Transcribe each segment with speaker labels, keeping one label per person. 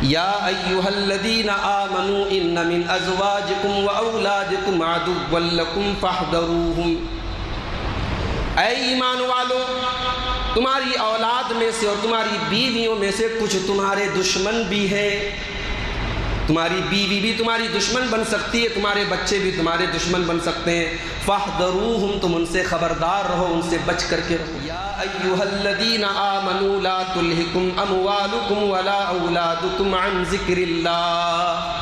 Speaker 1: یا ایھا الذین آمنوا ان من ازواجکم واولادکم عدوا لکم فاحذروہم، اے ایمان والو، تمہاری اولاد میں سے اور تمہاری بیویوں میں سے کچھ تمہارے دشمن بھی ہیں۔ تمہاری بیوی بھی تمہاری دشمن بن سکتی ہے، تمہارے بچے بھی تمہارے دشمن بن سکتے ہیں۔ فاحذروہم، تم ان سے خبردار رہو، ان سے بچ کر کے رہو۔ یا ایھا الذین آمنوا لا تلہکم اموالکم ولا اولادکم عن ذکر اللہ،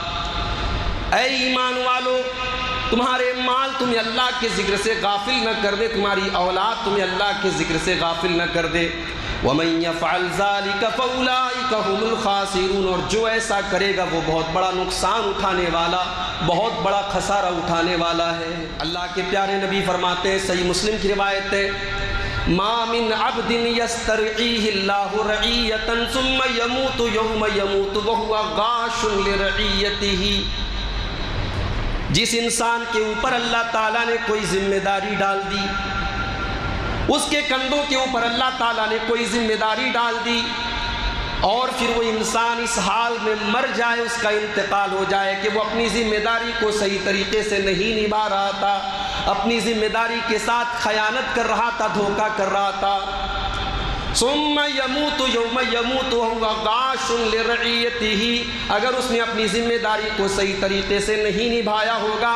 Speaker 1: اے ایمان والو، تمہارے مال تمہیں اللہ کے ذکر سے غافل نہ کر دے، تمہاری اولاد تمہیں اللہ کے ذکر سے غافل نہ کر دے۔ وَمَن يَفْعَلْ ذَلِكَ فَأُولَٰئِكَ هُمُ الْخَاسِرُونَ، اور جو ایسا کرے گا وہ بہت بڑا نقصان اٹھانے والا، بہت بڑا خسارہ اٹھانے والا ہے۔ اللہ کے پیارے نبی فرماتے ہیں، صحیح مسلم کی روایت ہے، مَا مِنْ عَبْدٍ يَسْتَرْعِيهِ اللَّهُ رَعِيَّةً ثُمَّ يَمُوتُ يَوْمَ يَمُوتُ وَهُوَ غَاشٌ لِرَعِيَّتِهِ، جس انسان کے اوپر اللہ تعالیٰ نے کوئی ذمہ داری ڈال دی، اس کے کندھوں کے اوپر اللہ تعالیٰ نے کوئی ذمہ داری ڈال دی، اور پھر وہ انسان اس حال میں مر جائے، اس کا انتقال ہو جائے کہ وہ اپنی ذمہ داری کو صحیح طریقے سے نہیں نبھا رہا تھا، اپنی ذمہ داری کے ساتھ خیانت کر رہا تھا، دھوکہ کر رہا تھا۔ ثم يموت يوم يموت وهو غاش لرعيته، اگر اس نے اپنی ذمہ داری کو صحیح طریقے سے نہیں نبھایا ہوگا،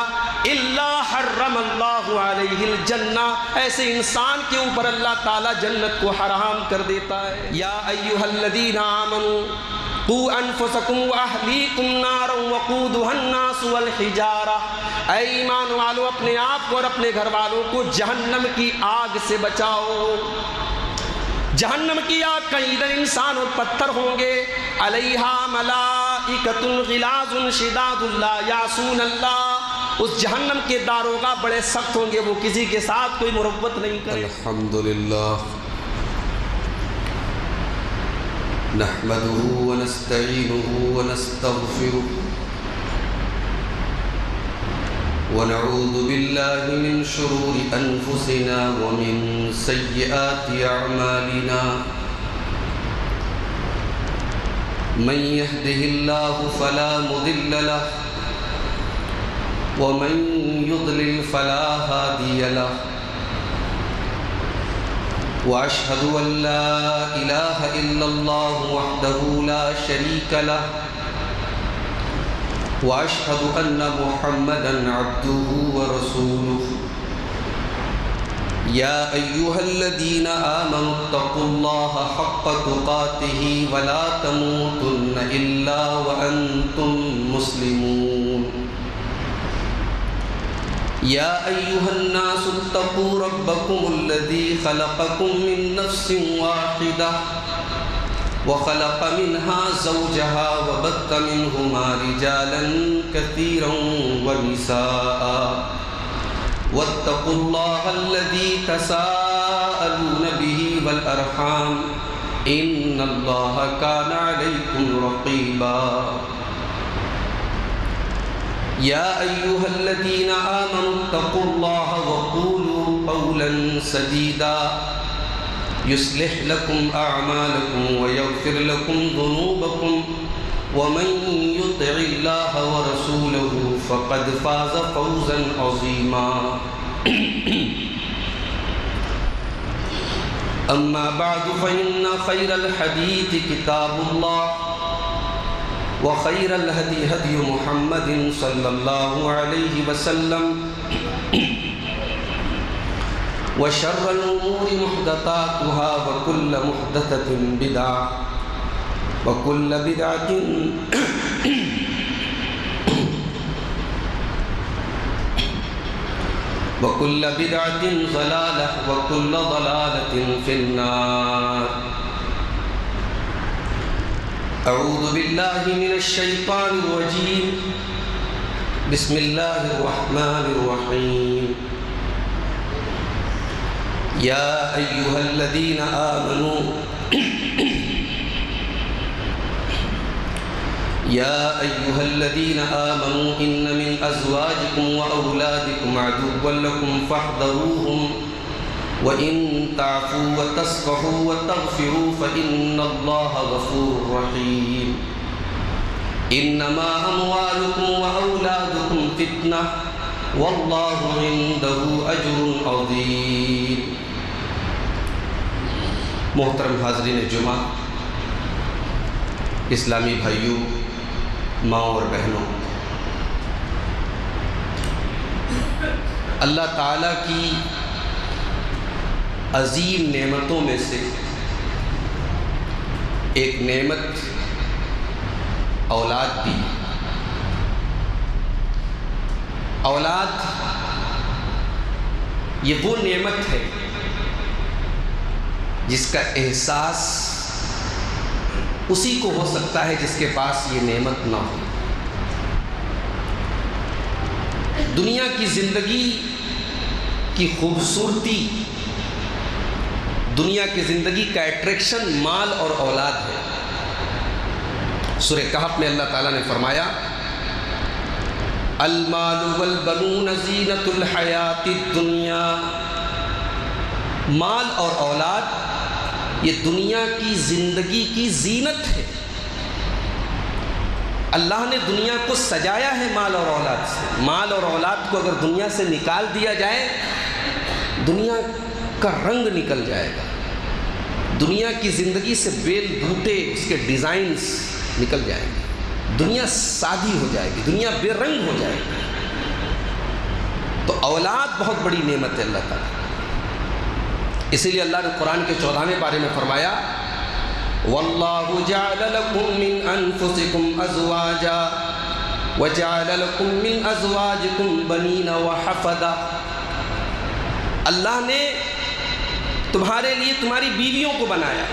Speaker 1: الا حرم اللہ علیہ الجنہ، ایسے انسان کے اوپر اللہ تعالیٰ جنت کو حرام کر دیتا ہے۔ یا ایھا الذین آمنوا قوا انفسکم واہلیکم نارا وقودھا الناس والحجارہ، اے ایمان والو، اپنے آپ کو اور اپنے گھر والوں کو جہنم کی آگ سے بچاؤ۔ جہنم کی آگ کا ایندھن انسان اور پتھر ہوں گے، علیہا ملائکۃ غلاظ شداد لا یعصون اللہ، اس جہنم کے داروغہ بڑے سخت ہوں گے، وہ کسی کے ساتھ کوئی مروت نہیں کرے۔
Speaker 2: الحمدللہ نحمدہ ونستعینہ ونستغفرہ ونعوذ باللہ من شرور انفسنا ومن سیئات اعمالنا، من يهده الله فلا مضل له ومن يضلل فلا هادي له، واشهد ان لا اله الا الله وحده لا شريك له، واشهد ان محمدا عبده ورسوله۔ یا ایھا الذین آمنوا اتقوا اللہ حق تقاته ولا تموتن الا وانتم مسلمون۔ یا ایھا الناس اتقوا ربکم الذی خلقکم من نفس واحدہ وخلق منها زوجها وبث منهما رجالا كثيرا ونساء، واتقوا الله الذي تساءلون به والأرحام إن الله كان عليكم رقيبا۔ يا أيها الذين آمنوا اتقوا الله وقولوا قولا سديدا يصلح لكم أعمالكم ويغفر لكم ذنوبكم ومن يطع الله ورسوله فقد فاز فوزا عظيما۔ أما بعد فإن خير الحديث كتاب الله وخير الهدي هدي محمد صلى الله عليه وسلم، وشر الأمور محدثاتها وكل محدثة بدعة وكل بدعة ضلالة وكل ضلالة في النار۔ أعوذ بالله من الشيطان الرجيم، بسم الله الرحمن الرحيم۔ يا أيها الذين آمنوا إن من أزواجكم وأولادكم عدوا لكم فاحذروهم وإن تعفوا وتصفحوا وتغفروا فإن الله غفور رحيم۔ انما اموالکم واولادکم فتنہ واللہ عندہ اجر عظیم۔ محترم حاضرین جمعہ، اسلامی بھائیوں، ماں اور بہنوں، اللہ تعالیٰ کی عظیم نعمتوں میں سے ایک نعمت اولاد بھی۔ اولاد یہ وہ نعمت ہے جس کا احساس اسی کو ہو سکتا ہے جس کے پاس یہ نعمت نہ ہو۔ دنیا کی زندگی کی خوبصورتی، دنیا کی زندگی کا اٹریکشن مال اور اولاد ہے۔ سورہ کہف میں اللہ تعالیٰ نے فرمایا المال والبنون زینۃ الحیات الدنیا، مال اور اولاد یہ دنیا کی زندگی کی زینت ہے۔ اللہ نے دنیا کو سجایا ہے مال اور اولاد سے۔ مال اور اولاد کو اگر دنیا سے نکال دیا جائے، دنیا کا رنگ نکل جائے گا، دنیا کی زندگی سے بیل بوٹے، اس کے ڈیزائنز نکل جائیں گے، دنیا سادی ہو جائے گی، دنیا بے رنگ ہو جائے گی۔ تو اولاد بہت بڑی نعمت ہے اللہ تعالیٰ۔ اسی لیے اللہ نے قرآن کے 14ویں پارے میں فرمایا وَاللَّهُ جَعَلَ لَكُم مِّنْ أَنفُسِكُمْ أَزْوَاجًا وَجَعَلَ لَكُم مِّنْ أَزْوَاجِكُمْ بَنِينَ وَحَفَدَةً، اللہ نے تمہارے لیے تمہاری بیویوں کو بنایا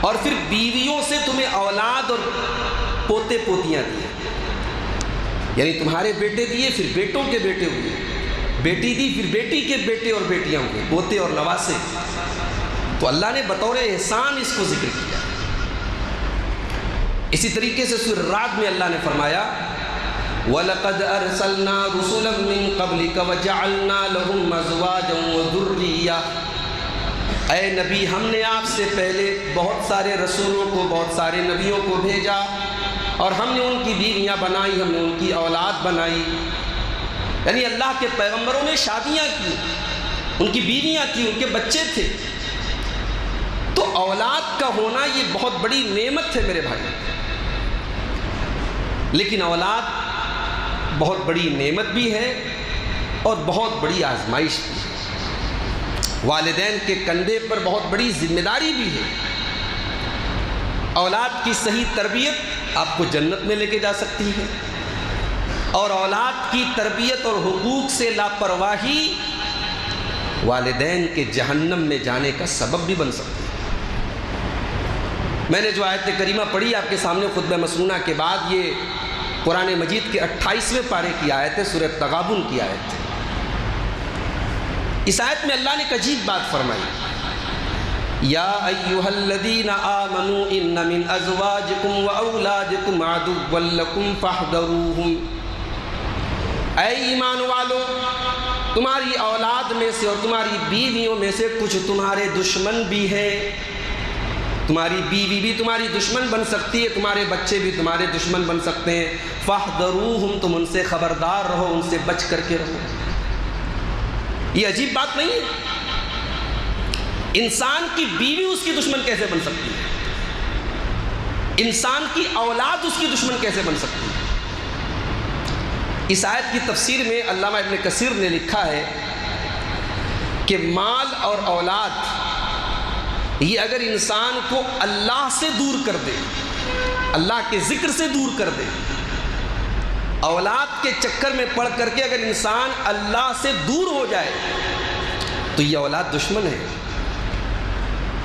Speaker 2: اور پھر بیویوں سے تمہیں اولاد اور پوتے پوتیاں دیے، یعنی تمہارے بیٹے دیے پھر بیٹوں کے بیٹے ہوئے، بیٹی دی پھر بیٹی کے بیٹے اور بیٹیاں ہوئے، پوتے اور نواسے۔ تو اللہ نے بطور احسان اس کو ذکر کیا۔ اسی طریقے سے سورہ رعد میں اللہ نے فرمایا وَلَقَدْ أَرْسَلْنَا رُسُلًا مِّن قَبْلِكَ وَجَعَلْنَا لَهُمْ أَزْوَاجًا وَذُرِّيَّةً، اے نبی ہم نے آپ سے پہلے بہت سارے رسولوں کو، بہت سارے نبیوں کو بھیجا اور ہم نے ان کی بیویاں بنائی، ہم نے ان کی اولاد بنائی۔ یعنی اللہ کے پیغمبروں نے شادیاں کی، ان کی بیویاں تھیں، ان کے بچے تھے۔ تو اولاد کا ہونا یہ بہت بڑی نعمت ہے میرے بھائی، لیکن اولاد بہت بڑی نعمت بھی ہے اور بہت بڑی آزمائش بھی ہے۔ والدین کے کندھے پر بہت بڑی ذمہ داری بھی ہے۔ اولاد کی صحیح تربیت آپ کو جنت میں لے کے جا سکتی ہے، اور اولاد کی تربیت اور حقوق سے لاپرواہی والدین کے جہنم میں جانے کا سبب بھی بن سکتی ہے۔ میں نے جو آیت کریمہ پڑھی آپ کے سامنے خطبہ مسنونہ کے بعد، یہ قرآن مجید کے 28ویں پارے کی آیت ہے، سورہ تغابن کی آیت ہے۔ اس آیت میں اللہ نے ایک عجیب بات فرمائی یا ایھا الذین آمنوا ان من ازواجکم واولادکم عدوا لکم فاحذروہم، اے ایمان والو تمہاری اولاد میں سے اور تمہاری بیویوں میں سے کچھ تمہارے دشمن بھی ہیں۔ تمہاری بیوی بھی تمہاری دشمن بن سکتی ہے، تمہارے بچے بھی تمہارے دشمن بن سکتے ہیں۔ فاحذروہم، تم ان سے خبردار رہو، ان سے بچ کر کے رہو۔ یہ عجیب بات نہیں ہے؟ انسان کی بیوی اس کی دشمن کیسے بن سکتی ہے؟ انسان کی اولاد اس کی دشمن کیسے بن سکتی ہے؟ اس آیت کی تفسیر میں علامہ ابن کثیر نے لکھا ہے کہ مال اور اولاد یہ اگر انسان کو اللہ سے دور کر دے، اللہ کے ذکر سے دور کر دے، اولاد کے چکر میں پڑ کر کے اگر انسان اللہ سے دور ہو جائے تو یہ اولاد دشمن ہے۔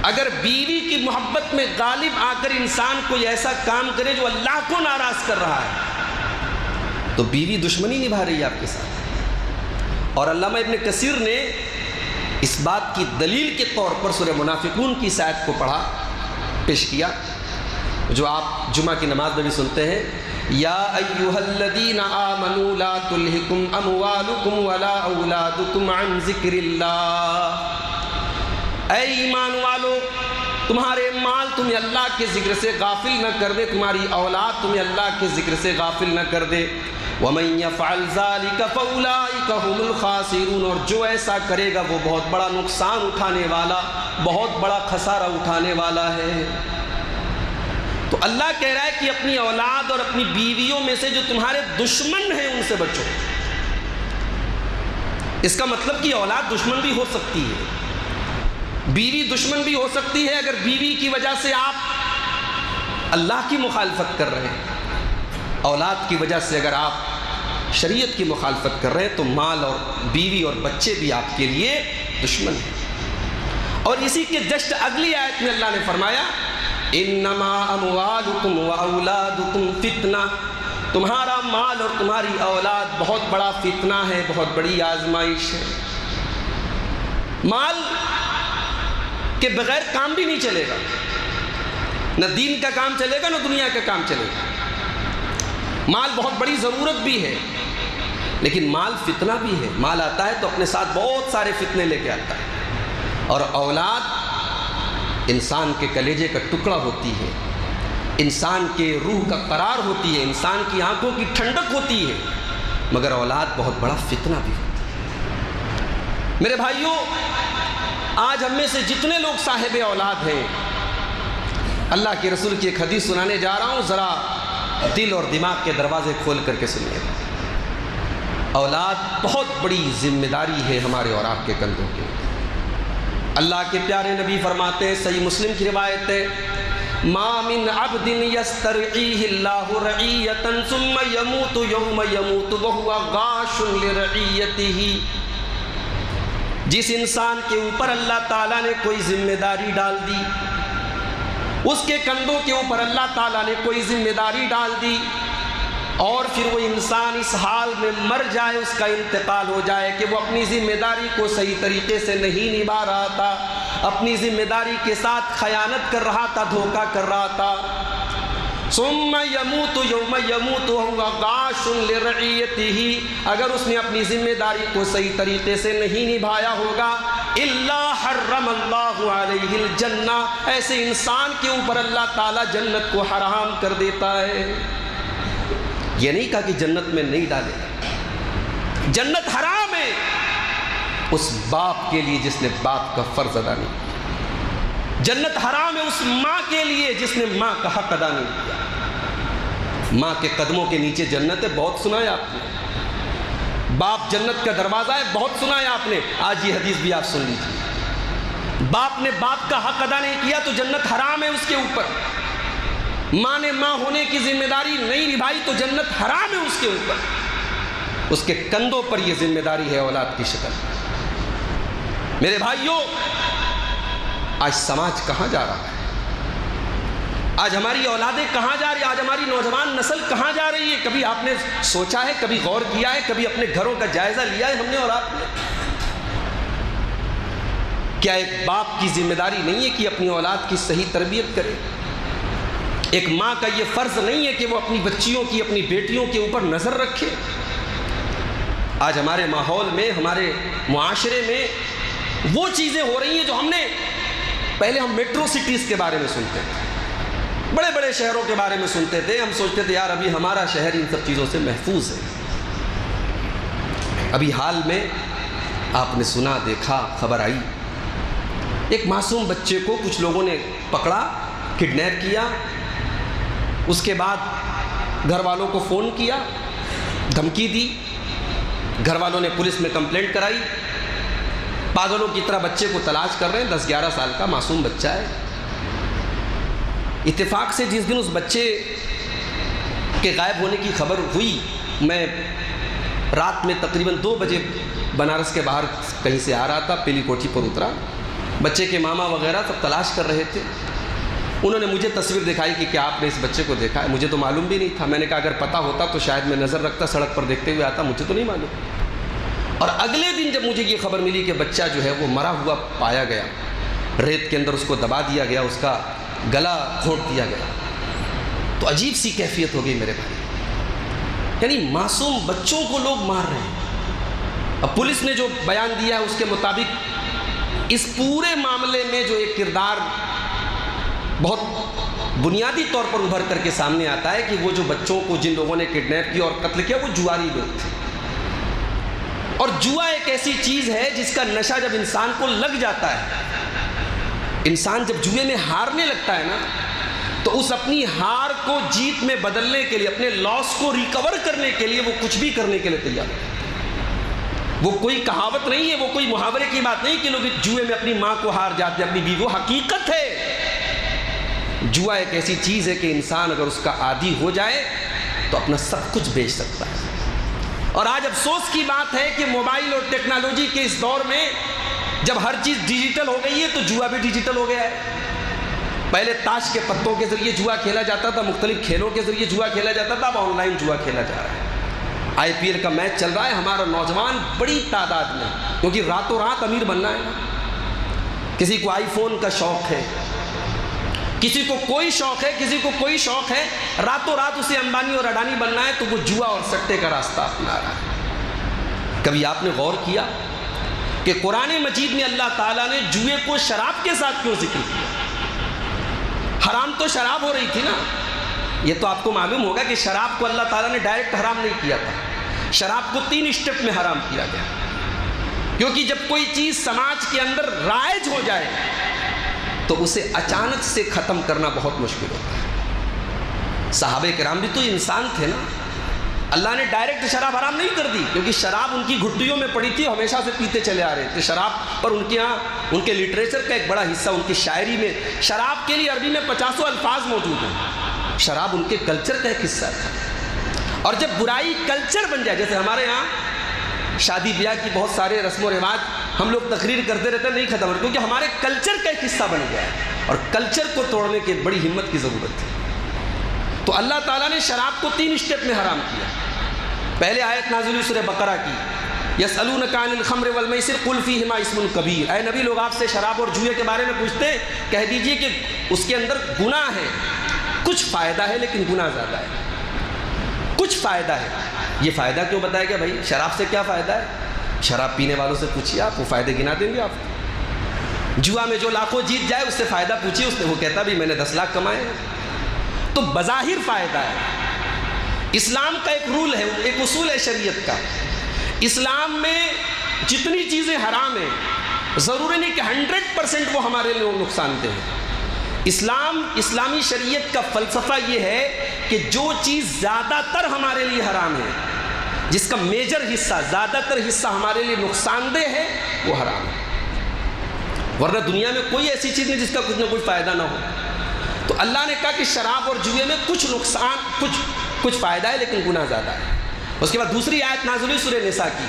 Speaker 2: اگر بیوی کی محبت میں غالب آ کر انسان کوئی ایسا کام کرے جو اللہ کو ناراض کر رہا ہے تو بیوی دشمنی نبھا رہی ہے آپ کے ساتھ۔ اور علامہ ابن کثیر نے اس بات کی دلیل کے طور پر سورہ منافقون کی اس آیت کو پڑھا، پیش کیا، جو آپ جمعہ کی نماز میں بھی سنتے ہیں یا ایھا الذین آمنوا لا تلہکم اموالکم ولا اولادکم عن ذکر اللہ، اے ایمان والو تمہارے مال
Speaker 1: تمہیں اللہ کے ذکر سے غافل نہ کر دے، تمہاری اولاد تمہیں اللہ کے ذکر سے غافل نہ کر دے۔ وَمَن يَفْعَلْ ذَلِكَ فَأُولَٰئِكَ هُمُ الْخَاسِرُونَ، اور جو ایسا کرے گا وہ بہت بڑا نقصان اٹھانے والا، بہت بڑا خسارہ اٹھانے والا ہے۔ تو اللہ کہہ رہا ہے کہ اپنی اولاد اور اپنی بیویوں میں سے جو تمہارے دشمن ہیں ان سے بچو۔ اس کا مطلب کہ اولاد دشمن بھی ہو سکتی ہے، بیوی دشمن بھی ہو سکتی ہے۔ اگر بیوی کی وجہ سے آپ اللہ کی مخالفت کر رہے ہیں، اولاد کی وجہ سے اگر آپ شریعت کی مخالفت کر رہے ہیں، تو مال اور بیوی اور بچے بھی آپ کے لیے دشمن ہیں۔ اور اسی کے جسٹ اگلی آیت میں اللہ نے فرمایا انما اموالکم واولادکم فتنہ، تمہارا مال اور تمہاری اولاد بہت بڑا فتنہ ہے، بہت بڑی آزمائش ہے۔ مال کے بغیر کام بھی نہیں چلے گا، نہ دین کا کام چلے گا نہ دنیا کا کام چلے گا۔ مال بہت بڑی ضرورت بھی ہے، لیکن مال فتنہ بھی ہے۔ مال آتا ہے تو اپنے ساتھ بہت سارے فتنے لے کے آتا ہے، اور اولاد انسان کے کلیجے کا ٹکڑا ہوتی ہے، انسان کے روح کا قرار ہوتی ہے، انسان کی آنکھوں کی ٹھنڈک ہوتی ہے، مگر اولاد بہت بڑا فتنہ بھی ہوتی ہے۔ میرے بھائیوں، آج ہم میں سے جتنے لوگ صاحب اولاد ہیں، اللہ کے رسول کی ایک حدیث سنانے جا رہا ہوں، ذرا دل اور دماغ کے دروازے کھول کر کے سنیے گا۔ اولاد بہت بڑی ذمہ داری ہے ہمارے اور آپ کے کندھوں کے۔ اللہ کے پیارے نبی فرماتے ہیں، صحیح مسلم کی روایت ہے، ما من عبد یسترعیہ اللہ رعیۃ ثم یموت یوم یموت وہو غاش لرعیتہ، جس انسان کے اوپر اللہ تعالیٰ نے کوئی ذمہ داری ڈال دی، اس کے کندھوں کے اوپر اللہ تعالیٰ نے کوئی ذمہ داری ڈال دی، اور پھر وہ انسان اس حال میں مر جائے، اس کا انتقال ہو جائے کہ وہ اپنی ذمہ داری کو صحیح طریقے سے نہیں نبھا رہا تھا، اپنی ذمہ داری کے ساتھ خیانت کر رہا تھا، دھوکہ کر رہا تھا، ثم یموت یوم یموت وہو غاش لرعیتہ، اگر اس نے اپنی ذمہ داری کو صحیح طریقے سے نہیں نبھایا ہوگا، الا حرم اللہ علیہ الجنہ، ایسے انسان کے اوپر اللہ تعالیٰ جنت کو حرام کر دیتا ہے۔ یہ نہیں کہا کہ جنت میں نہیں ڈالے، جنت حرام ہے اس باپ کے لیے جس نے باپ کا فرض ادا نہیں کیا، جنت حرام ہے اس ماں کے لیے جس نے ماں کا حق ادا نہیں کیا۔ ماں کے قدموں کے نیچے جنت ہے، بہت سنا ہے آپ نے۔ باپ جنت کا دروازہ ہے، بہت سنا ہے آپ نے۔ آج یہ حدیث بھی آپ سن لیجیے، باپ نے باپ کا حق ادا نہیں کیا تو جنت حرام ہے اس کے اوپر۔ ماں نے ماں ہونے کی ذمہ داری نہیں نبھائی تو جنت حرام ہے اس کے اوپر۔ اس کے کندھوں پر یہ ذمہ داری ہے اولاد کی شکل۔ میرے بھائیوں، آج سماج کہاں جا رہا ہے؟ آج ہماری اولادیں کہاں جا رہی ہیں؟ آج ہماری نوجوان نسل کہاں جا رہی ہے؟ کبھی آپ نے سوچا ہے، کبھی غور کیا ہے، کبھی اپنے گھروں کا جائزہ لیا ہے ہم نے اور آپ نے؟ کیا ایک باپ کی ذمہ داری نہیں ہے کہ اپنی اولاد کی صحیح تربیت کرے؟ ایک ماں کا یہ فرض نہیں ہے کہ وہ اپنی بچیوں کی، اپنی بیٹیوں کے اوپر نظر رکھے؟ آج ہمارے ماحول میں، ہمارے معاشرے میں وہ چیزیں ہو رہی ہیں جو ہم نے پہلے، ہم میٹرو سٹیز کے بارے میں سنتے تھے، بڑے بڑے شہروں کے بارے میں سنتے تھے، ہم سوچتے تھے یار ابھی ہمارا شہر ان سب چیزوں سے محفوظ ہے۔ ابھی حال میں آپ نے سنا، دیکھا، خبر آئی، ایک معصوم بچے کو کچھ لوگوں نے پکڑا، کڈنیپ کیا، اس کے بعد گھر والوں کو فون کیا، دھمکی دی، گھر والوں نے پولیس میں کمپلینٹ کرائی، پاگلوں کی طرح بچے کو تلاش کر رہے ہیں، 10-11 سال کا معصوم بچہ ہے۔ اتفاق سے جس دن اس بچے کے غائب ہونے کی خبر ہوئی، میں رات میں تقریباً 2 بجے بنارس کے باہر کہیں سے آ رہا تھا، پیلی کوٹھی پر اترا، بچے کے ماما وغیرہ سب تلاش کر رہے تھے۔ انہوں نے مجھے تصویر دکھائی کہ کیا آپ نے اس بچے کو دیکھا ہے؟ مجھے تو معلوم بھی نہیں تھا۔ میں نے کہا اگر پتہ ہوتا تو شاید میں نظر رکھتا، سڑک پر دیکھتے ہوئے آتا، مجھے تو نہیں معلوم۔ اور اگلے دن جب مجھے یہ خبر ملی کہ بچہ جو ہے وہ مرا ہوا پایا گیا، ریت کے اندر اس کو دبا دیا گیا، اس کا گلا گھونٹ دیا گیا، تو عجیب سی کیفیت ہو گئی میرے بھائی۔ یعنی معصوم بچوں کو لوگ مار رہے ہیں۔ اب پولیس نے جو بیان دیا ہے اس کے مطابق اس پورے معاملے میں جو ایک کردار بہت بنیادی طور پر ابھر کر کے سامنے آتا ہے کہ وہ جو بچوں کو جن لوگوں نے کڈنیپ کیا اور قتل کیا وہ جواری لوگ تھے. اور جوا ایک ایسی چیز ہے جس کا نشہ جب انسان کو لگ جاتا ہے، انسان جب جوئے میں ہارنے لگتا ہے نا، تو اس اپنی ہار کو جیت میں بدلنے کے لیے، اپنے لاس کو ریکور کرنے کے لیے وہ کچھ بھی کرنے کے لیے تیار ہے. وہ کوئی کہاوت نہیں ہے، وہ کوئی محاورے کی بات نہیں کہ لوگ جوئے میں اپنی ماں کو ہار جاتے ہیں، اپنی بیوی. وہ حقیقت ہے. جوا ایک ایسی چیز ہے کہ انسان اگر اس کا عادی ہو جائے تو اپنا سب کچھ بیچ سکتا ہے. اور آج افسوس کی بات ہے کہ موبائل اور ٹیکنالوجی کے اس دور میں جب ہر چیز ڈیجیٹل ہو گئی ہے تو جوا بھی ڈیجیٹل ہو گیا ہے. پہلے تاش کے پتوں کے ذریعے جوا کھیلا جاتا تھا، مختلف کھیلوں کے ذریعے جوا کھیلا جاتا تھا، اب آن لائن جوا کھیلا جا رہا ہے. آئی پی ایل کا میچ چل رہا ہے، ہمارا نوجوان بڑی تعداد میں، کیونکہ راتوں رات امیر بننا ہے نا. کسی کو آئی فون کا شوق ہے، کسی کو کوئی شوق ہے، کسی کو کوئی شوق ہے، راتوں رات اسے امبانی اور اڈانی بننا ہے، تو وہ جوا اور سٹے کا راستہ اپنا رہا ہے. کبھی آپ نے غور کیا کہ قرآن مجید میں اللہ تعالیٰ نے جوئے کو شراب کے ساتھ کیوں ذکر کیا؟ حرام تو شراب ہو رہی تھی نا. یہ تو آپ کو معلوم ہوگا کہ شراب کو اللہ تعالیٰ نے ڈائریکٹ حرام نہیں کیا تھا. شراب کو 3 اسٹیپ میں حرام کیا گیا، کیونکہ جب کوئی چیز سماج کے اندر رائج ہو جائے تو اسے اچانک سے ختم کرنا بہت مشکل ہوتا ہے. صحابہ کرام بھی تو انسان تھے نا. اللہ نے ڈائریکٹ شراب حرام نہیں کر دی، کیونکہ شراب ان کی گھٹیوں میں پڑی تھی، ہمیشہ سے پیتے چلے آ رہے تھے. شراب پر ان کے یہاں ان کے لٹریچر کا ایک بڑا حصہ، ان کی شاعری میں شراب کے لیے عربی میں 50 الفاظ موجود ہیں. شراب ان کے کلچر کا ایک حصہ تھا. اور جب برائی کلچر بن جائے، جیسے ہمارے یہاں شادی بیاہ کی بہت سارے رسم و رواج ہم لوگ تقریر کرتے رہتے ہیں، نہیں ختم ہوتے، کیونکہ ہمارے کلچر کا ایک حصہ بن گیا ہے. اور کلچر کو توڑنے کی بڑی ہمت کی ضرورت ہے. تو اللہ تعالیٰ نے شراب کو 3 اسٹیپ میں حرام کیا. پہلے آیت نازل ہوئی سورہ بقرہ کی، یسألونک عن الخمر والمیسر قل فیہما اسم کبیر. اے نبی، لوگ آپ سے شراب اور جوئے کے بارے میں پوچھتے ہیں، کہہ دیجئے کہ اس کے اندر گناہ ہے، کچھ فائدہ ہے لیکن گناہ زیادہ ہے. کچھ فائدہ ہے. یہ فائدہ کیوں بتایا گیا بھائی؟ شراب سے کیا فائدہ ہے؟ شراب پینے والوں سے پوچھیے، آپ وہ فائدے گنا دیں گے آپ. جوا میں جو لاکھوں جیت جائے اس سے فائدہ پوچھیے، اس نے وہ کہتا بھی میں نے 10 لاکھ کمائے. تو بظاہر فائدہ ہے. اسلام کا ایک رول ہے، ایک اصول ہے شریعت کا. اسلام میں جتنی چیزیں حرام ہیں ضروری نہیں کہ 100% وہ ہمارے لیے نقصان دہ ہیں. اسلامی شریعت کا فلسفہ یہ ہے کہ جو چیز زیادہ تر ہمارے لیے حرام ہے، جس کا میجر حصہ، زیادہ تر حصہ ہمارے لیے نقصان دہ ہے، وہ حرام ہے. ورنہ دنیا میں کوئی ایسی چیز نہیں جس کا کچھ نہ کوئی فائدہ نہ ہو. تو اللہ نے کہا کہ شراب اور جوئے میں کچھ نقصان، کچھ فائدہ ہے لیکن گناہ زیادہ ہے. اس کے بعد دوسری آیت نازل ہوئی سورہ نساء کی،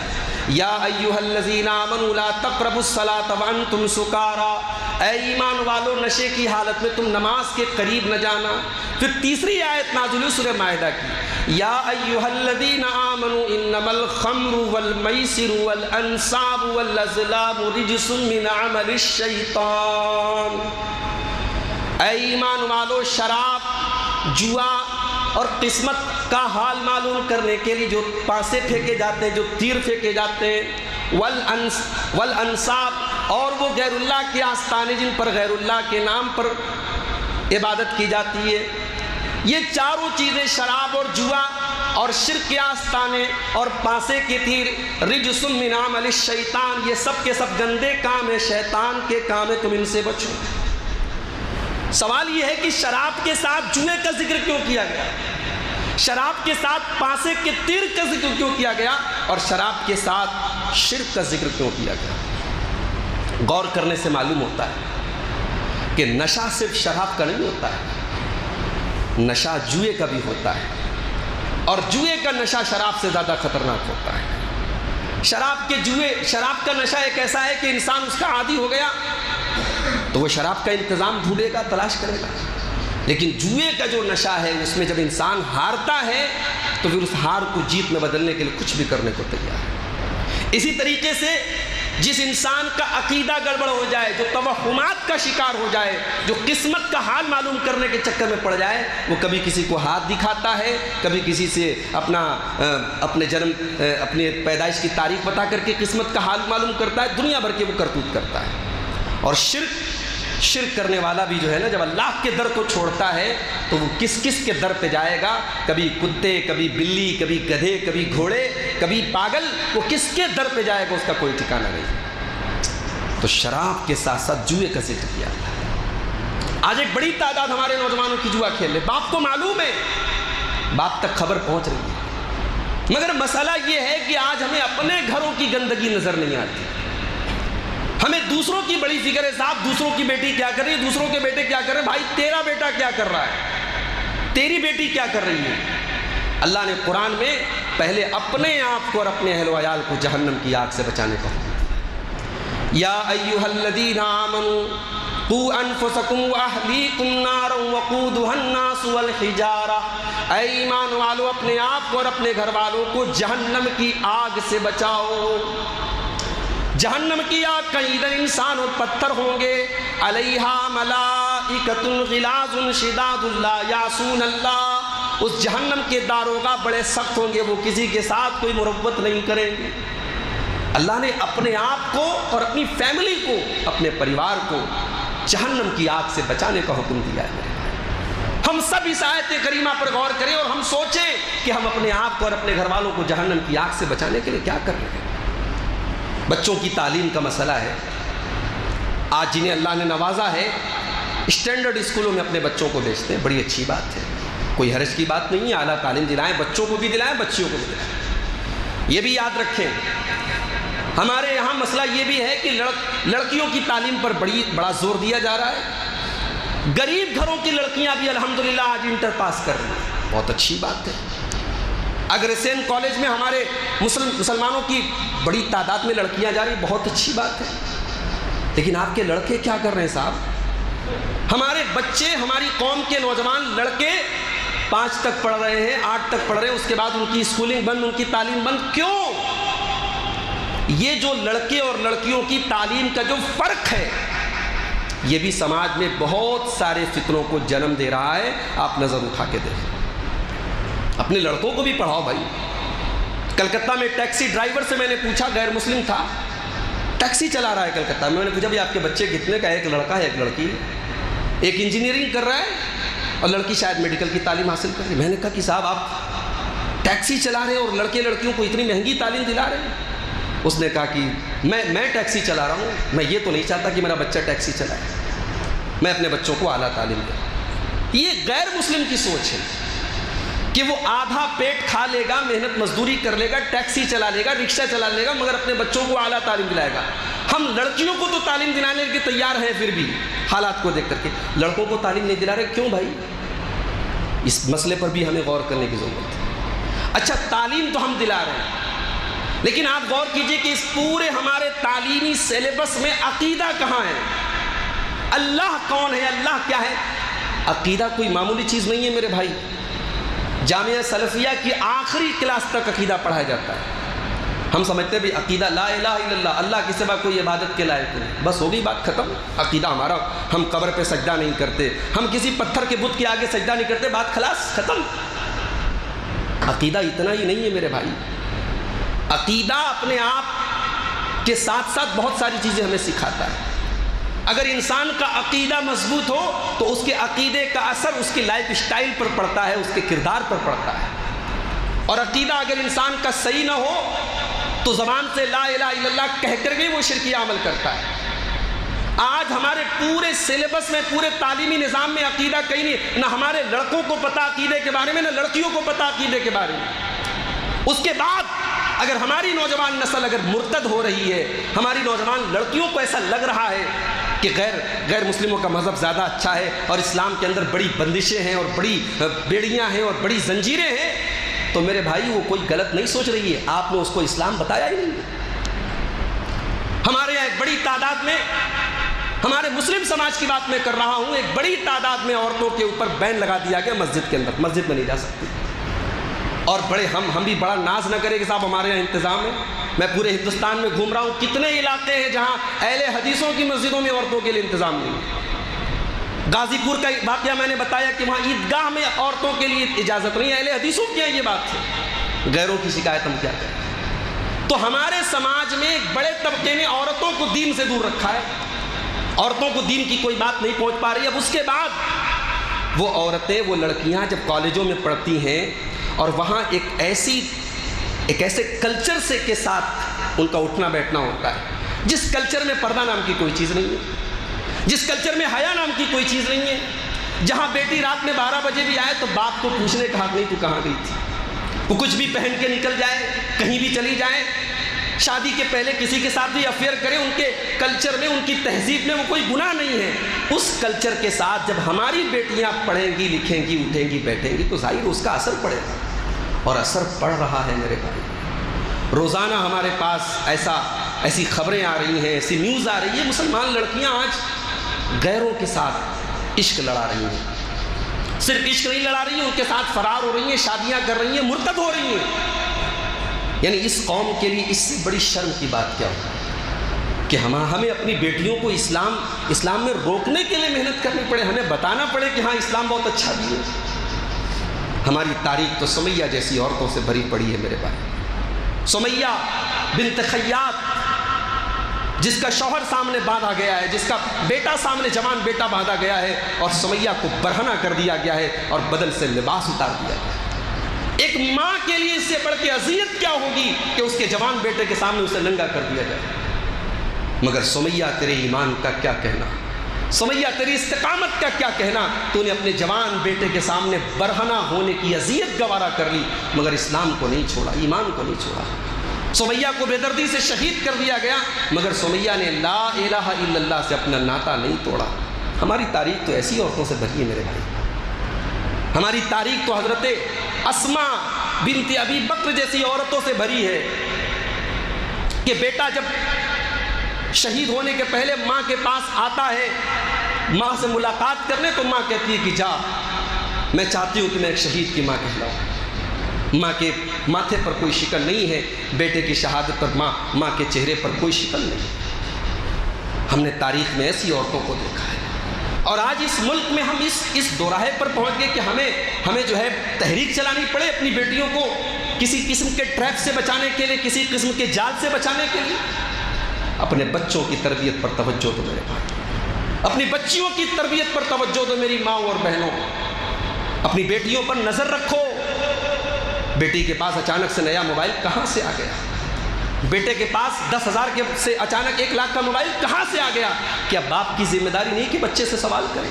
Speaker 1: یا ایھا الذین آمنوا لا تقربوا الصلاۃ وانتم سکارا. اے ایمان والو، نشے کی حالت میں تم نماز کے قریب نہ جانا. پھر تیسری آیت نازل ہوئی سورہ مائدہ کی، یا ایھا الذین آمنوا انما الخمر والمیسر والانصاب والازلام رجس من عمل الشیطان. اے ایمان والو، شراب، جوا اور قسمت کا حال معلوم کرنے کے لیے جو پانسے پھینکے جاتے ہیں، جو تیر پھینکے جاتے ہیں، والانصاب، اور وہ غیر اللہ کے آستانے جن پر غیر اللہ کے نام پر عبادت کی جاتی ہے، یہ چاروں چیزیں، شراب اور جوا اور شرک کے آستانے اور پانسے کے تیر، رجس من عمل الشیطان، یہ سب کے سب گندے کام ہیں، شیطان کے کام ہیں، تم ان سے بچو. سوال یہ ہے کہ شراب کے ساتھ جوئے کا ذکر کیوں کیا گیا؟ شراب کے ساتھ پانسے کے تیر کا ذکر کیوں کیا گیا؟ اور شراب کے ساتھ شرک کا ذکر کیوں کیا گیا؟ غور کرنے سے معلوم ہوتا ہے کہ نشہ صرف شراب کا نہیں ہوتا ہے، نشہ جوئے کا بھی ہوتا ہے. اور جوئے کا نشہ شراب سے زیادہ خطرناک ہوتا ہے. شراب کا نشہ ایک ایسا ہے کہ انسان اس کا عادی ہو گیا تو وہ شراب کا انتظام ڈھونڈے گا، تلاش کرے گا. لیکن جوئے کا جو نشہ ہے، اس میں جب انسان ہارتا ہے تو پھر اس ہار کو جیت میں بدلنے کے لیے کچھ بھی کرنے کو تیار ہے. اسی طریقے سے جس انسان کا عقیدہ گڑبڑ ہو جائے، جو توہمات کا شکار ہو جائے، جو قسمت کا حال معلوم کرنے کے چکر میں پڑ جائے، وہ کبھی کسی کو ہاتھ دکھاتا ہے، کبھی کسی سے اپنے پیدائش کی تاریخ بتا کر کے قسمت کا حال معلوم کرتا ہے، دنیا بھر کے وہ کرتوت کرتا ہے. اور شرک
Speaker 2: شرک کرنے والا بھی جو ہے نا جب اللہ کے در کو چھوڑتا ہے تو وہ کس کس کے در پہ جائے گا؟ کبھی کتے، کبھی بلی، کبھی گدھے، کبھی گھوڑے، کبھی پاگل، وہ کس کے در پہ جائے گا اس کا کوئی ٹھکانہ نہیں۔ تو شراب کے ساتھ ساتھ جوئے کا ذکر کیا۔ آج ایک بڑی تعداد ہمارے نوجوانوں کی جوا کھیل رہے، باپ کو معلوم ہے، باپ تک خبر پہنچ رہی ہے، مگر مسئلہ یہ ہے کہ آج ہمیں اپنے گھروں کی گندگی نظر نہیں آتی، ہمیں دوسروں کی بڑی فکر ہے۔ صاحب دوسروں کی بیٹی کیا کر رہی ہے، دوسروں کے بیٹے کیا کر رہے ہیں، بھائی تیرا بیٹا کیا کر رہا ہے، تیری بیٹی کیا کر رہی ہے۔ اللہ نے قرآن میں پہلے اپنے آپ کو اور اپنے اہل و عیال کو جہنم کی آگ سے بچانے کو، یا ایھا الذین آمنوا قوا انفسکم واہلیکم نارا وقودھا الناس والحجارہ، اے ایمان والو اپنے آپ کو اور اپنے گھر والوں کو جہنم کی آگ سے بچاؤ۔ جہنم کی آگ کا ایندھن انسان اور پتھر ہوں گے، علیہا ملائکۃ غلاظ شداد لا یعصون اللہ، اس جہنم کے داروغہ بڑے سخت ہوں گے، وہ کسی کے ساتھ کوئی مروت نہیں کریں گے۔ اللہ نے اپنے آپ کو اور اپنی فیملی کو، اپنے پریوار کو جہنم کی آگ سے بچانے کا حکم دیا ہے۔ ہم سب اس آیت کریمہ پر غور کریں اور ہم سوچیں کہ ہم اپنے آپ کو اور اپنے گھر والوں کو جہنم کی آگ سے بچانے کے لیے کیا کر رہے ہیں۔ بچوں کی تعلیم کا مسئلہ ہے، آج جنہیں اللہ نے نوازا ہے اسٹینڈرڈ اسکولوں میں اپنے بچوں کو بھیجتے ہیں، بڑی اچھی بات ہے، کوئی حرج کی بات نہیں ہے، اعلیٰ تعلیم دلائیں، بچوں کو بھی دلائیں، بچیوں کو بھی دلائیں۔ یہ بھی یاد رکھیں ہمارے یہاں مسئلہ یہ بھی ہے کہ لڑکیوں کی تعلیم پر بڑا زور دیا جا رہا ہے، غریب گھروں کی لڑکیاں بھی الحمدللہ آج انٹر پاس کر رہی ہیں، بہت اچھی بات ہے۔ اگرسین کالج میں ہمارے مسلمانوں کی بڑی تعداد میں لڑکیاں جا رہی، بہت اچھی بات ہے، لیکن آپ کے لڑکے کیا کر رہے ہیں صاحب؟ ہمارے بچے، ہماری قوم کے نوجوان لڑکے 5 تک پڑھ رہے ہیں، 8 تک پڑھ رہے ہیں، اس کے بعد ان کی اسکولنگ بند، ان کی تعلیم بند، کیوں؟ یہ جو لڑکے اور لڑکیوں کی تعلیم کا جو فرق ہے یہ بھی سماج میں بہت سارے فتنوں کو جنم دے رہا ہے۔ آپ نظر اٹھا کے دیکھیں، اپنے لڑکوں کو بھی پڑھاؤ بھائی۔ کلکتہ میں ٹیکسی ڈرائیور سے میں نے پوچھا، غیر مسلم تھا، ٹیکسی چلا رہا ہے کلکتہ میں، نے پوچھا بھی آپ کے بچے کتنے کا ہے؟ ایک لڑکا ہے، ایک لڑکی ہے، ایک انجینئرنگ کر رہا ہے اور لڑکی شاید میڈیکل کی تعلیم حاصل کر رہی ہے۔ میں نے کہا کہ صاحب آپ ٹیکسی چلا رہے ہیں اور لڑکے لڑکیوں کو اتنی مہنگی تعلیم دلا رہے ہیں؟ اس نے کہا کہ میں ٹیکسی چلا رہا ہوں، میں یہ تو نہیں چاہتا کہ میرا بچہ ٹیکسی چلائے، میں اپنے بچوں کو اعلیٰ تعلیم دوں۔ یہ غیر مسلم کی سوچ ہے کہ وہ آدھا پیٹ کھا لے گا، محنت مزدوری کر لے گا، ٹیکسی چلا لے گا، رکشہ چلا لے گا، مگر اپنے بچوں کو اعلیٰ تعلیم دلائے گا۔ ہم لڑکیوں کو تو تعلیم دلانے کے تیار ہیں، پھر بھی حالات کو دیکھ کر کے لڑکوں کو تعلیم نہیں دلا رہے، کیوں بھائی؟ اس مسئلے پر بھی ہمیں غور کرنے کی ضرورت ہے۔ اچھا تعلیم تو ہم دلا رہے ہیں، لیکن آپ غور کیجئے کہ اس پورے ہمارے تعلیمی سیلیبس میں عقیدہ کہاں ہے؟ اللہ کون ہے؟ اللہ کیا ہے؟ عقیدہ کوئی معمولی چیز نہیں ہے میرے بھائی۔ جامعہ سلفیہ کی آخری کلاس تک عقیدہ پڑھایا جاتا ہے۔ ہم سمجھتے ہیں بھی عقیدہ لا الہ الا اللہ، اللہ کے سوا کوئی عبادت کے لائق نہیں، بس ہو گئی بات ختم۔ عقیدہ ہمارا، ہم قبر پہ سجدہ نہیں کرتے، ہم کسی پتھر کے بت کے آگے سجدہ نہیں کرتے، بات خلاص ختم۔ عقیدہ اتنا ہی نہیں ہے میرے بھائی، عقیدہ اپنے آپ کے ساتھ ساتھ بہت ساری چیزیں ہمیں سکھاتا ہے۔ اگر انسان کا عقیدہ مضبوط ہو تو اس کے عقیدے کا اثر اس کی لائف اسٹائل پر پڑتا ہے، اس کے کردار پر پڑتا ہے۔ اور عقیدہ اگر انسان کا صحیح نہ ہو تو زبان سے لا الہ الا اللہ کہہ کر بھی وہ شرکی عمل کرتا ہے۔ آج ہمارے پورے سیلیبس میں، پورے تعلیمی نظام میں عقیدہ کہیں نہیں، نہ ہمارے لڑکوں کو پتہ عقیدے کے بارے میں، نہ لڑکیوں کو پتہ عقیدے کے بارے میں۔ اس کے بعد اگر ہماری نوجوان نسل اگر مرتد ہو رہی ہے، ہماری نوجوان لڑکیوں کو ایسا لگ رہا ہے کہ غیر مسلموں کا مذہب زیادہ اچھا ہے اور اسلام کے اندر بڑی بندشیں ہیں اور بڑی بیڑیاں ہیں اور بڑی زنجیریں ہیں، تو میرے بھائی وہ کوئی غلط نہیں سوچ رہی ہے، آپ نے اس کو اسلام بتایا ہی نہیں۔ ہمارے یہاں ایک بڑی تعداد میں، ہمارے مسلم سماج کی بات میں کر رہا ہوں، ایک بڑی تعداد میں عورتوں کے اوپر بین لگا دیا گیا مسجد کے اندر، مسجد میں نہیں جا سکتی۔ اور بڑے ہم بھی بڑا ناز نہ کریں کہ صاحب ہمارے یہاں انتظام ہے۔ میں پورے ہندوستان میں گھوم رہا ہوں، کتنے علاقے ہیں جہاں اہل حدیثوں کی مسجدوں میں عورتوں کے لیے انتظام نہیں ہے۔ غازی پور کا واقعہ میں نے بتایا کہ وہاں عیدگاہ میں عورتوں کے لیے اجازت نہیں، اہل حدیثوں کی یہ بات ہے، غیروں کی شکایت ہم کیا کریں؟ تو ہمارے سماج میں ایک بڑے طبقے نے عورتوں کو دین سے دور رکھا ہے،
Speaker 1: عورتوں کو دین کی کوئی بات نہیں پہنچ پا رہی. اب اس کے بعد وہ عورتیں، وہ لڑکیاں جب کالجوں میں پڑھتی ہیں اور وہاں ایک ایسے کلچر سے کے ساتھ ان کا اٹھنا بیٹھنا ہوتا ہے جس کلچر میں پردہ نام کی کوئی چیز نہیں ہے، جس کلچر میں حیا نام کی کوئی چیز نہیں ہے، جہاں بیٹی رات میں 12 بجے بھی آئے تو باپ کو پوچھنے کا حق نہیں تو کہاں گئی تھی، وہ کچھ بھی پہن کے نکل جائے، کہیں بھی چلی جائے، شادی کے پہلے کسی کے ساتھ بھی افیئر کرے، ان کے کلچر میں، ان کی تہذیب میں وہ کوئی گناہ نہیں ہے. اس کلچر کے ساتھ جب ہماری بیٹیاں پڑھیں گی، لکھیں گی، اٹھیں گی، بیٹھیں گی تو ظاہر اس کا اثر پڑے گا، اور اثر پڑ رہا ہے میرے بھائی. روزانہ ہمارے پاس ایسی خبریں آ رہی ہیں، ایسی نیوز آ رہی ہے، مسلمان لڑکیاں آج غیروں کے ساتھ عشق لڑا رہی ہیں. صرف عشق نہیں لڑا رہی ہیں، ان کے ساتھ فرار ہو رہی ہیں، شادیاں کر رہی ہیں، مرتد ہو رہی ہیں. یعنی اس قوم کے لیے اس سے بڑی شرم کی بات کیا ہو کہ ہمیں اپنی بیٹیوں کو اسلام میں روکنے کے لیے محنت کرنی پڑے، ہمیں بتانا پڑے کہ ہاں اسلام بہت اچھا بھی ہے. ہماری تاریخ تو سمیہ جیسی عورتوں سے بھری پڑی ہے میرے بھائی. سمیہ بنت خیاط، جس کا شوہر سامنے باندھا گیا ہے، جس کا بیٹا سامنے جوان بیٹا باندھا گیا ہے، اور سمیہ کو برہنہ کر دیا گیا ہے اور بدن سے لباس اتار دیا گیا ہے. ایک ماں کے لیے اس سے بڑھ کے اذیت کیا ہوگی کہ اس کے جوان بیٹے کے سامنے اسے ننگا کر دیا جائے. مگر سمیہ تیرے ایمان کا کیا کہنا، سمیہ تیری استقامت کا کیا کہنا. تو نے اپنے جوان بیٹے کے سامنے برہنہ ہونے کی اذیت گوارا کر لی، مگر اسلام کو نہیں چھوڑا، ایمان کو نہیں چھوڑا. سمیہ کو بے دردی سے شہید کر دیا گیا، مگر سمیہ نے لا الہ الا اللہ سے اپنا ناطہ نہیں توڑا. ہماری تاریخ تو ایسی عورتوں سے بھری ہے میرے بھائی. ہماری تاریخ تو حضرت اسماء بنت ابی بکر جیسی عورتوں سے بھری ہے کہ بیٹا جب شہید ہونے کے پہلے ماں کے پاس آتا ہے ماں سے ملاقات کرنے، تو ماں کہتی ہے کہ جا، میں چاہتی ہوں کہ میں ایک شہید کی ماں کہلاؤں. ماں کے ماتھے پر کوئی شکن نہیں ہے، بیٹے کی شہادت پر ماں کے چہرے پر کوئی شکن نہیں. ہم نے تاریخ میں ایسی عورتوں کو دیکھا ہے، اور آج اس ملک میں ہم اس دوراہے پر پہنچ گئے کہ ہمیں جو ہے تحریک چلانی پڑے اپنی بیٹیوں کو کسی قسم کے ٹریپ سے بچانے کے لیے، کسی قسم کے جال سے بچانے کے لیے. اپنے بچوں کی تربیت پر توجہ دو میرے بھائی، اپنی بچیوں کی تربیت پر توجہ دو میری ماں اور بہنوں. اپنی بیٹیوں پر نظر رکھو. بیٹی کے پاس اچانک سے نیا موبائل کہاں سے آ گیا؟ بیٹے کے پاس 10,000 سے اچانک 1 لاکھ کا موبائل کہاں سے آ گیا؟ کیا باپ کی ذمہ داری نہیں کہ بچے سے سوال کرے؟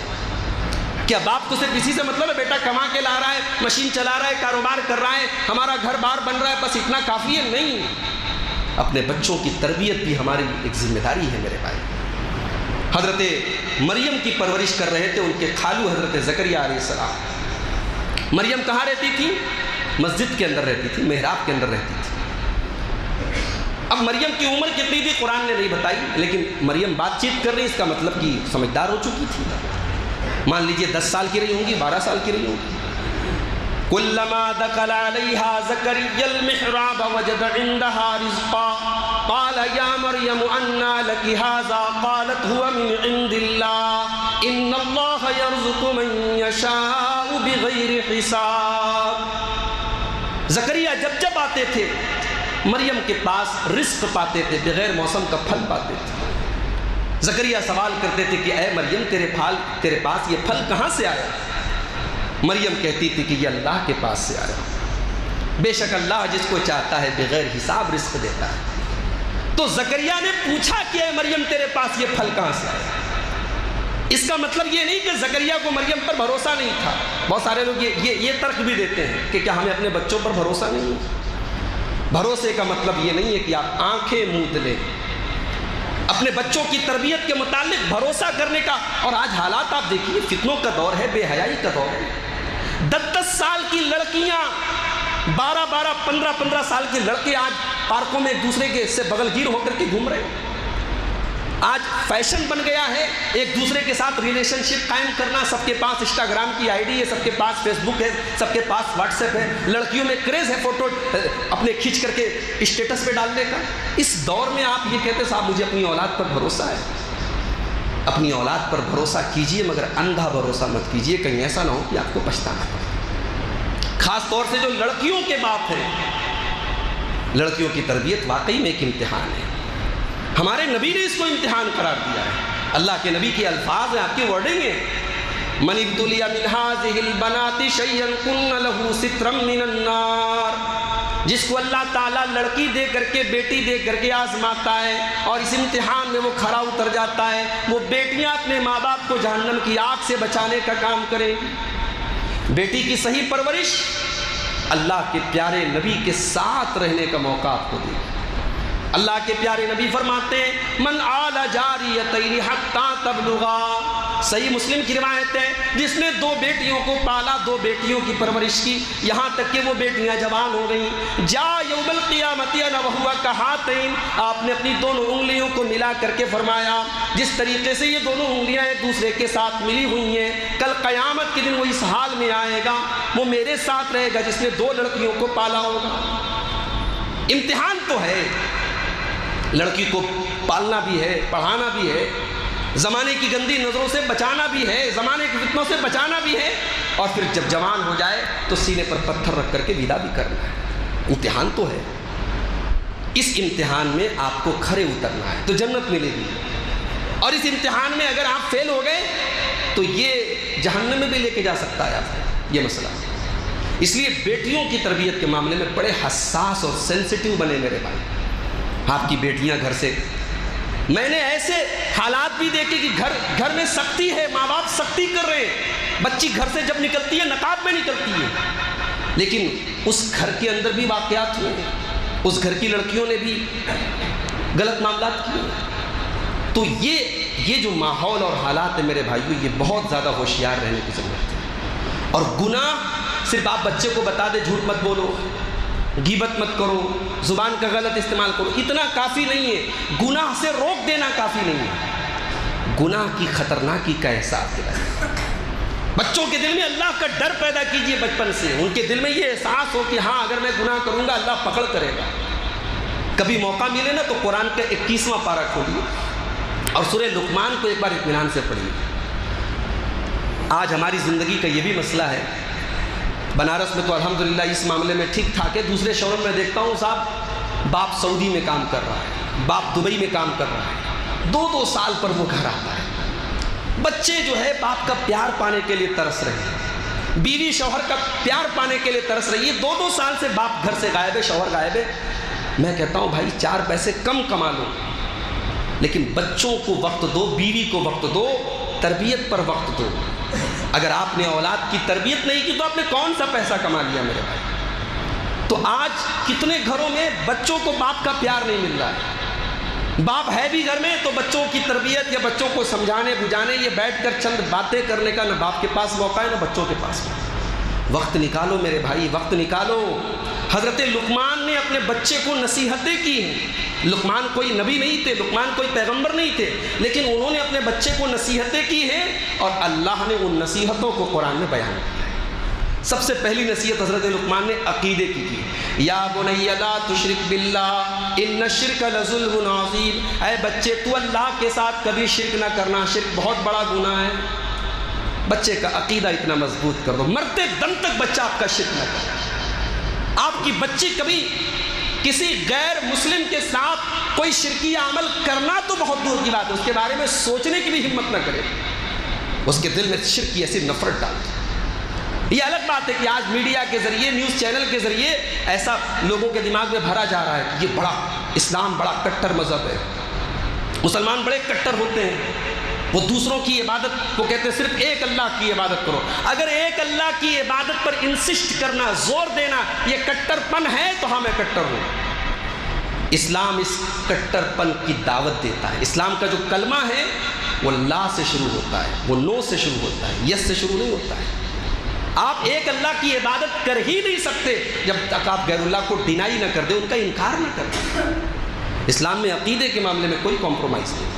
Speaker 1: کیا باپ کو صرف اسی سے مطلب ہے بیٹا کما کے لا رہا ہے، مشین چلا رہا ہے، کاروبار کر رہا ہے، ہمارا گھر بار بن رہا ہے، بس اتنا کافی ہے؟ نہیں. اپنے بچوں کی تربیت بھی ہماری ایک ذمہ داری ہے میرے بھائی. حضرت مریم کی پرورش کر رہے تھے ان کے خالو حضرت زکریا علیہ السلام. مریم کہاں رہتی تھی؟ مسجد کے اندر رہتی تھی، محراب کے اندر رہتی تھی. اب مریم کی عمر کتنی تھی قرآن نے نہیں بتائی، لیکن مریم بات چیت کر رہی، اس کا مطلب کہ سمجھدار ہو چکی تھی. مان لیجئے 10 سال کی رہی ہوں گی، 12 سال کی رہی ہوں گی. کلما دخل علیہا زکریا المحراب وجد عندها رزقا قال یا مریم انا لک ھذا قالت هو من عند اللہ ان اللہ یرزق من یشاء بغیر حساب. زکریا جب آتے تھے مریم کے پاس رزق پاتے تھے، بغیر موسم کا پھل پاتے تھے. زکریا سوال کرتے تھے کہ اے مریم تیرے پاس یہ پھل کہاں سے آیا؟ مریم کہتی تھی کہ یہ اللہ کے پاس سے آیا. بے شک اللہ جس کو چاہتا ہے بغیر حساب رزق دیتا ہے. تو زکریا نے پوچھا کہ اے مریم تیرے پاس یہ پھل کہاں سے آیا؟ اس کا مطلب یہ نہیں کہ زکریا کو مریم پر بھروسہ نہیں تھا. بہت سارے لوگ یہ ترک بھی دیتے ہیں کہ کیا ہمیں اپنے بچوں پر بھروسہ نہیں ہے؟ بھروسے کا مطلب یہ نہیں ہے کہ آپ آنکھیں موند لیں. اپنے بچوں کی تربیت کے متعلق بھروسہ کرنے کا. اور آج حالات آپ دیکھیے، فتنوں کا دور ہے، بے حیائی کا دور ہے. 10 سال کی لڑکیاں، 12 15 سال کے لڑکے آج پارکوں میں ایک دوسرے کے سے بغل گیر ہو کر کے گھوم رہے ہیں. آج فیشن بن گیا ہے ایک دوسرے کے ساتھ ریلیشن شپ قائم کرنا. سب کے پاس انسٹاگرام کی آئی ڈی ہے، سب کے پاس فیس بک ہے، سب کے پاس واٹس ایپ ہے. لڑکیوں میں کریز ہے فوٹو اپنے کھینچ کر کے اسٹیٹس پہ ڈالنے کا. اس دور میں آپ یہ کہتے صاحب مجھے اپنی اولاد پر بھروسہ ہے. اپنی اولاد پر بھروسہ کیجئے، مگر اندھا بھروسہ مت کیجئے، کہیں ایسا نہ ہو کہ آپ کو پچھتانا پڑے. خاص طور سے جو لڑکیوں کے باپ ہیں، لڑکیوں کی تربیت واقعی میں ایک امتحان ہے. ہمارے نبی نے اس کو امتحان قرار دیا ہے.
Speaker 2: اللہ کے نبی کے الفاظ ہیں، آپ کی ورڈنگ ہے. من ابتلی من هذه البنات شيئا كن له سترا من النار. جس کو اللہ تعالیٰ لڑکی دے کر کے، بیٹی دے کر کے آزماتا ہے اور اس امتحان میں وہ کھرا اتر جاتا ہے، وہ بیٹیاں اپنے ماں باپ کو جہنم کی آگ سے بچانے کا کام کریں. بیٹی کی صحیح پرورش اللہ کے پیارے نبی کے ساتھ رہنے کا موقع آپ کو دے. اللہ کے پیارے نبی فرماتے ہیں من آل جاریتین حتی تبلغا. صحیح مسلم کی روایت ہے، جس نے 2 بیٹیوں کو پالا، 2 بیٹیوں کی پرورش کی یہاں تک کہ وہ بیٹیاں جوان ہو گئیں. جا یوم القیامت انا وہو کہاتین. آپ نے اپنی دونوں انگلیوں کو ملا کر کے فرمایا جس طریقے سے یہ دونوں انگلیاں ایک دوسرے کے ساتھ ملی ہوئی ہیں، کل قیامت کے دن وہ اس حال میں آئے گا، وہ میرے ساتھ رہے گا جس نے 2 لڑکیوں کو پالا ہوگا. امتحان تو ہے، لڑکی کو پالنا بھی ہے، پڑھانا بھی ہے، زمانے کی گندی نظروں سے بچانا بھی ہے، زمانے کی فتنوں سے بچانا بھی ہے، اور پھر جب جوان ہو جائے تو سینے پر پتھر رکھ کر کے ودا بھی کرنا ہے. امتحان تو ہے. اس امتحان میں آپ کو کھرے اترنا ہے تو جنت ملے گی، اور اس امتحان میں اگر آپ فیل ہو گئے تو یہ جہنم میں بھی لے کے جا سکتا ہے آپ. یہ مسئلہ. اس لیے بیٹیوں کی تربیت کے معاملے میں بڑے حساس اور سینسیٹیو بنے میرے بھائی. آپ کی بیٹیاں گھر سے، میں نے ایسے حالات بھی دیکھے کہ گھر میں سختی ہے، ماں باپ سختی کر رہے ہیں، بچی گھر سے جب نکلتی ہے نقاب میں نکلتی ہے، لیکن اس گھر کے اندر بھی واقعات ہوئے ہیں، اس گھر کی لڑکیوں نے بھی غلط معاملات کیے. تو یہ جو ماحول اور حالات ہے میرے بھائیو، یہ بہت زیادہ ہوشیار رہنے کی ضرورت ہے. اور گناہ صرف آپ بچے کو بتا دیں جھوٹ مت بولو، غیبت مت کرو، زبان کا غلط استعمال کرو، اتنا کافی نہیں ہے. گناہ سے روک دینا کافی نہیں ہے، گناہ کی خطرناکی کا احساس دلائیں. بچوں کے دل میں اللہ کا ڈر پیدا کیجئے بچپن سے، ان کے دل میں یہ احساس ہو کہ ہاں اگر میں گناہ کروں گا اللہ پکڑ کرے گا. کبھی موقع ملے نا تو قرآن کا 21واں پارہ کھولیے اور سورہ لقمان کو ایک بار اطمینان سے پڑھیے. آج ہماری زندگی کا یہ بھی مسئلہ ہے. بنارس میں تو الحمدللہ اس معاملے میں ٹھیک ٹھاک ہے. دوسرے شہروں میں دیکھتا ہوں صاحب باپ سعودی میں کام کر رہا ہے، باپ دبئی میں کام کر رہا ہے، 2 سال پر وہ گھر آتا ہے. بچے جو ہے باپ کا پیار پانے کے لیے ترس رہے ہیں، بیوی شوہر کا پیار پانے کے لیے ترس رہی ہے. 2 سال سے باپ گھر سے غائب ہے، شوہر غائب ہے. میں کہتا ہوں بھائی 4 پیسے کم کما لو لیکن بچوں کو وقت دو، بیوی کو وقت دو، تربیت پر وقت دو. اگر آپ نے اولاد کی تربیت نہیں کی تو آپ نے کون سا پیسہ کما لیا میرے بھائی. تو آج کتنے گھروں میں بچوں کو باپ کا پیار نہیں مل رہا ہے. باپ ہے بھی گھر میں تو بچوں کی تربیت یا بچوں کو سمجھانے بجھانے، یہ بیٹھ کر چند باتیں کرنے کا نہ باپ کے پاس موقع ہے نہ بچوں کے پاس. وقت نکالو میرے بھائی، وقت نکالو. حضرت لقمان نے اپنے بچے کو نصیحتیں کی ہیں. لقمان کوئی نبی نہیں تھے، لقمان کوئی پیغمبر نہیں تھے، لیکن انہوں نے اپنے بچے کو نصیحتیں کی ہیں اور اللہ نے ان نصیحتوں کو قرآن میں بیان کیا. سب سے پہلی نصیحت حضرت لقمان نے عقیدے کی تھی. یا بنی لا تشرک باللہ ان الشرک لظلم عظیم. اے بچے تو اللہ کے ساتھ کبھی شرک نہ کرنا، شرک بہت بڑا گناہ ہے. بچے کا عقیدہ اتنا مضبوط کر دو، مرتے دم تک بچہ آپ کا شرک نہ کرے. آپ کی بچی کبھی کسی غیر مسلم کے ساتھ کوئی شرکی عمل کرنا تو بہت دور کی بات ہے، اس کے بارے میں سوچنے کی بھی ہمت نہ کرے، اس کے دل میں شرک کی ایسی نفرت ڈال دے. یہ الگ بات ہے کہ آج میڈیا کے ذریعے، نیوز چینل کے ذریعے ایسا لوگوں کے دماغ میں بھرا جا رہا ہے کہ یہ بڑا اسلام بڑا کٹر مذہب ہے، مسلمان بڑے کٹر ہوتے ہیں، وہ دوسروں کی عبادت، وہ کہتے ہیں صرف ایک اللہ کی عبادت کرو. اگر ایک اللہ کی عبادت پر انسسٹ کرنا، زور دینا یہ کٹر پن ہے تو ہاں میں کٹر ہوں. اسلام اس کٹر پن کی دعوت دیتا ہے. اسلام کا جو کلمہ ہے وہ لا سے شروع ہوتا ہے، وہ نو سے شروع ہوتا ہے، یس سے شروع نہیں ہوتا ہے. آپ ایک اللہ کی عبادت کر ہی نہیں سکتے جب تک آپ غیر اللہ کو ڈینائی نہ کر دیں، ان کا انکار نہ کر دیں. اسلام میں عقیدے کے معاملے میں کوئی کمپرومائز نہیں.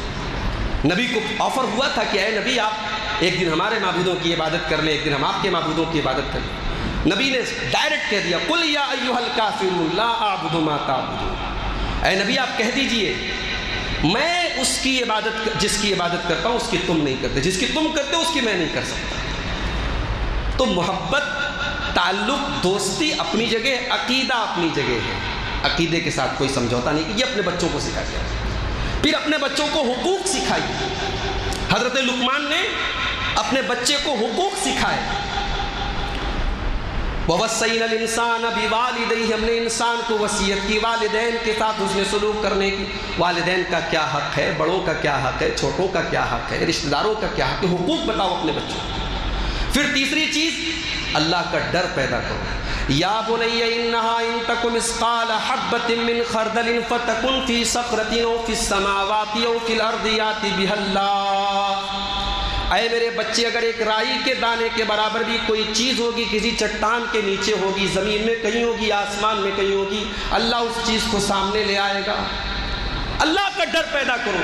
Speaker 2: نبی کو آفر ہوا تھا کہ اے نبی آپ ایک دن ہمارے معبودوں کی عبادت کر لیں، ایک دن ہم آپ کے معبودوں کی عبادت کر لیں. نبی نے ڈائریکٹ کہہ دیا قل یا ایھا الکافرون لا اعبد ما تعبدون. اے نبی آپ کہہ دیجئے میں اس کی عبادت، جس کی عبادت کرتا ہوں اس کی تم نہیں کرتے، جس کی تم کرتے ہو اس کی میں نہیں کر سکتا. تو محبت، تعلق، دوستی اپنی جگہ، عقیدہ اپنی جگہ ہے. عقیدے کے ساتھ کوئی سمجھوتا نہیں. یہ اپنے بچوں کو سکھا دیا. پھر اپنے بچوں کو حقوق سکھائیے.
Speaker 1: حضرت لقمان نے اپنے بچے کو حقوق سکھائے. وَوَصَّيْنَا الْإِنسَانَ بِوَالِدَيْهِ، ہم نے انسان کو وصیت کی والدین کے ساتھ حسن سلوک کرنے کی. والدین کا کیا حق ہے، بڑوں کا کیا حق ہے، چھوٹوں کا کیا حق ہے، رشتہ داروں کا کیا حق ہے، حقوق بتاؤ اپنے بچوں کو. پھر تیسری چیز اللہ کا ڈر پیدا کرو. یا بنی انہا ان تک مثقال حبۃ من خردل فتکن فی صخرۃ او فی السماوات او فی الارض یأت بها اللہ. اے میرے بچے، اگر ایک رائی کے دانے کے برابر بھی کوئی چیز ہوگی، کسی چٹان کے نیچے ہوگی، زمین میں کہیں ہوگی، آسمان میں کہیں ہوگی، اللہ اس چیز کو سامنے لے آئے گا. اللہ کا ڈر پیدا کرو.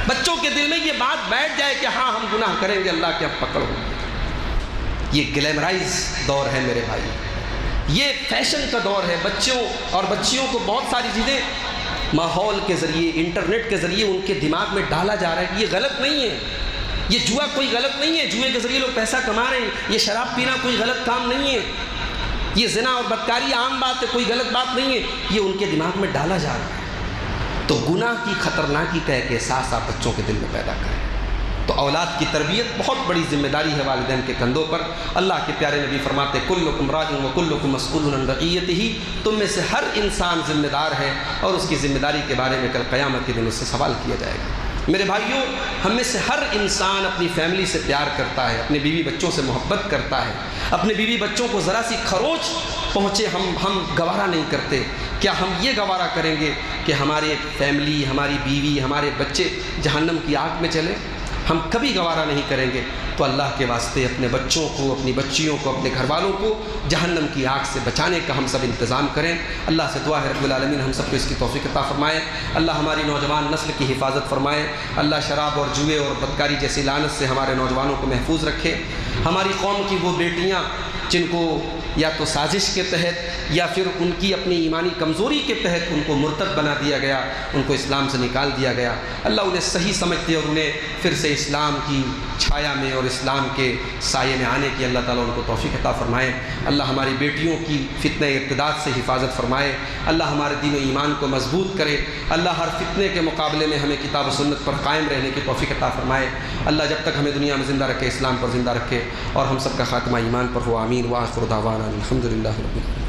Speaker 1: بچوں کے دل میں یہ بات بیٹھ جائے کہ ہاں ہم گناہ کریں گے، اللہ کے اب پکڑو. یہ گلیمرائز دور ہے میرے بھائی، یہ فیشن کا دور ہے. بچوں اور بچیوں کو بہت ساری چیزیں ماحول کے ذریعے، انٹرنیٹ کے ذریعے ان کے دماغ میں ڈالا جا رہا ہے کہ یہ غلط نہیں ہے، یہ جوا کوئی غلط نہیں ہے، جوئے کے ذریعے لوگ پیسہ کما رہے ہیں، یہ شراب پینا کوئی غلط کام نہیں ہے، یہ زنا اور بدکاری عام بات ہے، کوئی غلط بات نہیں ہے، یہ ان کے دماغ میں ڈالا جا رہا ہے. تو گناہ کی خطرناکی کا ایک احساس آپ بچوں کے دل میں پیدا کریں. تو اولاد کی تربیت بہت بڑی ذمہ داری ہے والدین کے کندھوں پر. اللہ کے پیارے نبی فرماتے کلکم راع و کلکم مسئول عن رعیتہ، تم میں سے ہر انسان ذمہ دار ہے اور اس کی ذمہ داری کے بارے میں کل قیامت کے دن اس سے سوال کیا جائے گا. میرے بھائیوں، ہم میں سے ہر انسان اپنی فیملی سے پیار کرتا ہے، اپنے بیوی بچوں سے محبت کرتا ہے. اپنے بیوی بچوں کو ذرا سی خروچ پہنچے ہم گوارا نہیں کرتے. کیا ہم یہ گوارا کریں گے کہ ہماری فیملی، ہماری بیوی، ہمارے بچے جہنم کی آگ میں چلیں؟ ہم کبھی گوارا نہیں کریں گے. تو اللہ کے واسطے اپنے بچوں کو، اپنی بچیوں کو، اپنے گھر والوں کو جہنم کی آگ سے بچانے کا ہم سب انتظام کریں. اللہ سے دعا ہے رب العالمین ہم سب کو اس کی توفیق عطا فرمائے. اللہ ہماری نوجوان نسل کی حفاظت فرمائے. اللہ شراب اور جوئے اور بدکاری جیسی لعنت سے ہمارے نوجوانوں کو محفوظ رکھے. ہماری قوم کی وہ بیٹیاں جن کو یا تو سازش کے تحت یا پھر ان کی اپنی ایمانی کمزوری کے تحت ان کو مرتد بنا دیا گیا، ان کو اسلام سے نکال دیا گیا، اللہ انہیں صحیح سمجھتے اور انہیں پھر سے اسلام کی چھایا میں اور اسلام کے سائے میں آنے کی اللہ تعالیٰ ان کو توفیق عطا فرمائے. اللہ ہماری بیٹیوں کی فتنہ ارتداد سے حفاظت فرمائے. اللہ ہمارے دین و ایمان کو مضبوط کرے. اللہ ہر فتنے کے مقابلے میں ہمیں کتاب و سنت پر قائم رہنے کی توفیق عطا فرمائے. اللہ جب تک ہمیں دنیا میں زندہ رکھے، اسلام پر زندہ رکھے اور ہم سب کا خاتمہ ایمان پر ہو. آمین. وآخر دعوانا الحمدللہ رب العالمین.